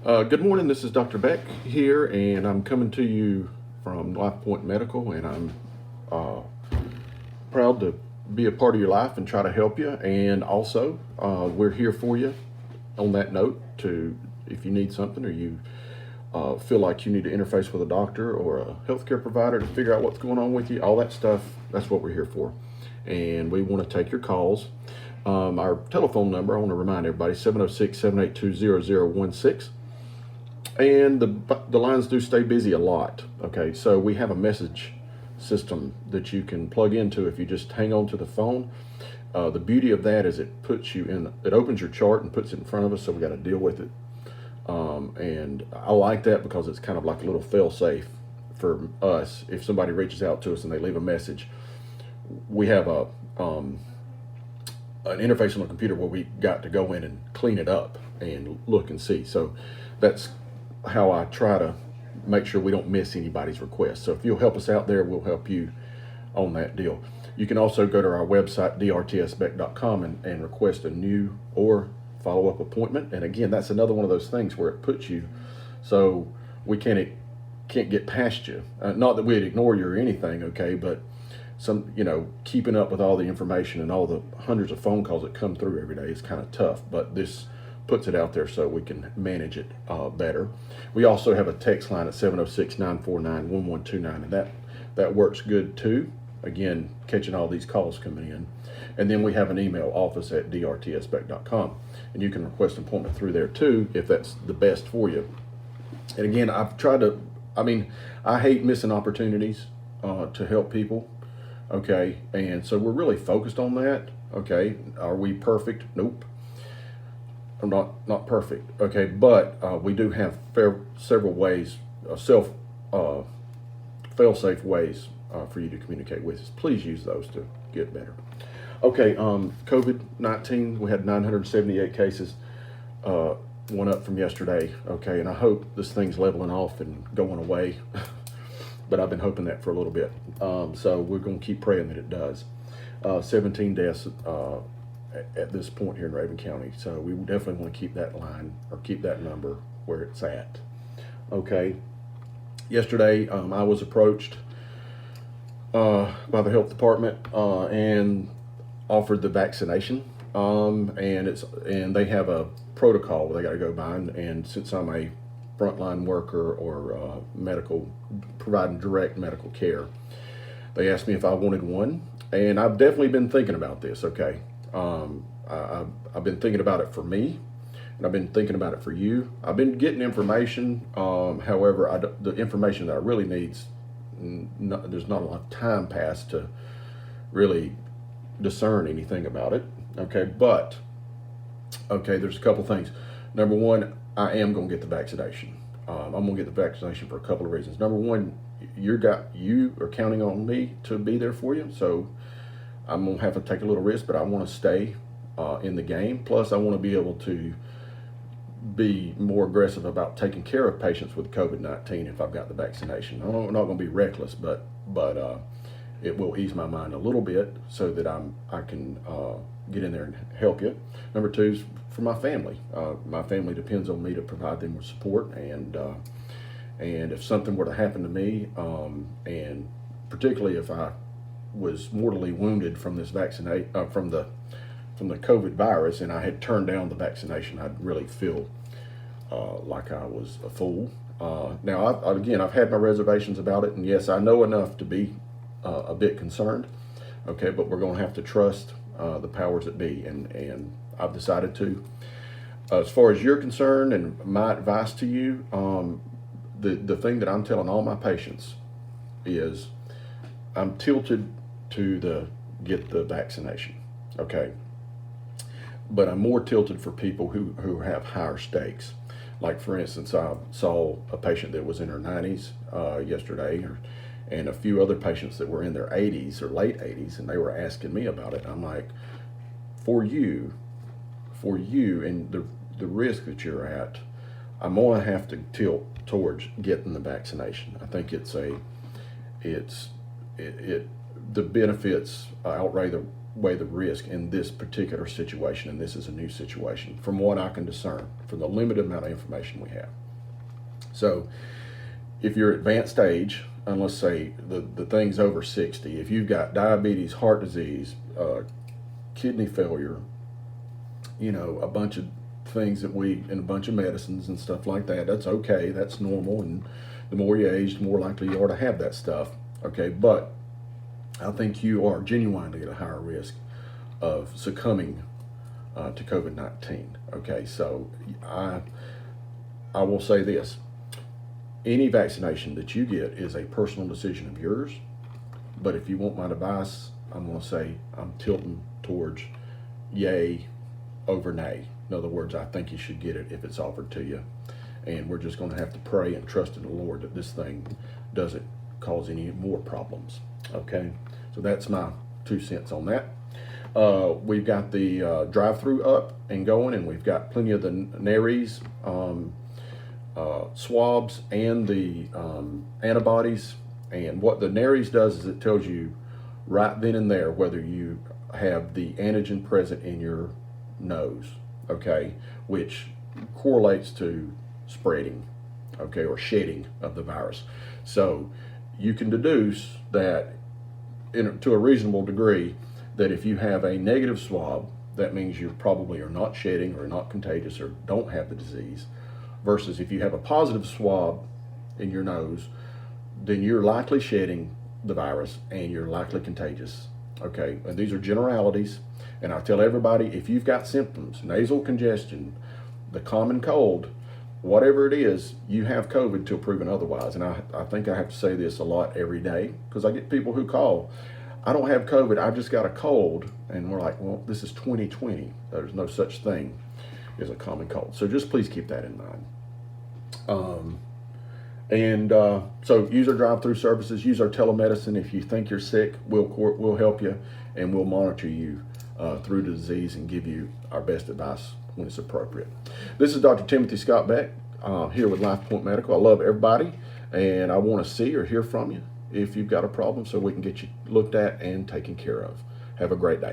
Good morning. This is Dr. Beck here, and I'm coming to you from LifePoint Medical, and I'm uh, proud to be a part of your life and try to help you. And also, we're here for you. On that note, to if you need something or you feel like you need to interface with a doctor or a healthcare provider to figure out what's going on with you, all that stuff. That's what we're here for, and we want to take your calls. Our telephone number, I want to remind everybody, 706-782-0016. And the lines do stay busy a lot. Okay, so we have a message system that you can plug into if you just hang on to the phone. The beauty of that is it puts you in, it opens your chart and puts it in front of us, so we got to deal with it. And I like that because it's kind of like a little fail safe for us. If somebody reaches out to us and they leave a message, we have an interface on the computer where we got to go in and clean it up and look and see. So that's how I try to make sure we don't miss anybody's request. So if you'll help us out there, we'll help you on that deal. You can also go to our website, drtsbeck.com, and request a new or follow-up appointment. And again, that's another one of those things where it puts you so we can't get past you. Not that we'd ignore you or anything, okay, but keeping up with all the information and all the hundreds of phone calls that come through every day is kind of tough. But this puts it out there so we can manage it better. We also have a text line at 706-949-1129, and that works good too. Again, catching all these calls coming in. And then we have an email, office@drtsbeck.com, and you can request an appointment through there too if that's the best for you. And again, I hate missing opportunities to help people. Okay, and so we're really focused on that. Okay, are we perfect? Nope. I'm not perfect. Okay, but we do have several ways, fail-safe ways for you to communicate with us. Please use those to get better. Okay, COVID-19, we had 978 cases, one up from yesterday. Okay, and I hope this thing's leveling off and going away. But I've been hoping that for a little bit. So we're going to keep praying that it does. 17 deaths at this point here in Raven County. So we definitely want to keep that line or keep that number where it's at. Okay. Yesterday, I was approached by the health department and offered the vaccination. And they have a protocol they got to go by. And since I'm a frontline worker or providing direct medical care, they asked me if I wanted one, and I've definitely been thinking about this. Okay, I've been thinking about it for me, and I've been thinking about it for you. I've been getting information. However, the information that I really need, there's not a lot of time passed to really discern anything about it. Okay, but there's a couple things. Number one, I am going to get the vaccination. I'm going to get the vaccination for a couple of reasons. Number one, you are counting on me to be there for you, so I'm going to have to take a little risk, but I want to stay in the game. Plus, I want to be able to be more aggressive about taking care of patients with COVID-19 if I've got the vaccination. I'm not going to be reckless, but it will ease my mind a little bit so that I can get in there and help you. Number two is for my family. My family depends on me to provide them with support, and if something were to happen to me, and particularly if I was mortally wounded from this from the COVID virus, and I had turned down the vaccination, I'd really feel like I was a fool. Now, I've had my reservations about it, and yes, I know enough to be a bit concerned. Okay, but we're going to have to trust the powers that be, and I've decided to. As far as you're concerned, and my advice to you, the thing that I'm telling all my patients is I'm tilted to get the vaccination. Okay, but I'm more tilted for people who have higher stakes. Like, for instance, I saw a patient that was in her 90s yesterday, and a few other patients that were in their 80s or late 80s, and they were asking me about it. I'm like, for you, and the risk that you're at, I'm going to have to tilt towards getting the vaccination. I think the benefits outweigh weigh the risk in this particular situation, and this is a new situation, from what I can discern, from the limited amount of information we have. So if you're advanced age, and let's say the thing's over 60, if you've got diabetes, heart disease, kidney failure, a bunch of things and a bunch of medicines and stuff like that, that's okay, that's normal, and the more you age, the more likely you are to have that stuff, okay? But I think you are genuinely at a higher risk of succumbing to COVID-19, okay? So I will say this: any vaccination that you get is a personal decision of yours, but if you want my advice, I'm going to say I'm tilting towards yay over nay. In other words, I think you should get it if it's offered to you, and we're just going to have to pray and trust in the Lord that this thing doesn't cause any more problems, okay? So that's my 2 cents on that. We've got the drive-through up and going, and we've got plenty of the Naries swabs and the antibodies. And what the Naries does is it tells you right then and there whether you have the antigen present in your nose, okay, which correlates to spreading, okay, or shedding of the virus. So you can deduce that to a reasonable degree that if you have a negative swab, that means you probably are not shedding or not contagious or don't have the disease, versus if you have a positive swab in your nose, then you're likely shedding the virus and you're likely contagious, okay? And these are generalities, and I tell everybody, if you've got symptoms, nasal congestion, the common cold, whatever it is, you have COVID till proven otherwise. And I think I have to say this a lot every day, because I get people who call, I don't have COVID, I've just got a cold. And we're like, well, this is 2020. There's no such thing as a common cold. So just please keep that in mind. So use our drive-through services, use our telemedicine. If you think you're sick, we'll help you, and we'll monitor you through the disease and give you our best advice when it's appropriate. This is Dr. Timothy Scott Beck here with LifePoint Medical. I love everybody, and I want to see or hear from you if you've got a problem so we can get you looked at and taken care of. Have a great day.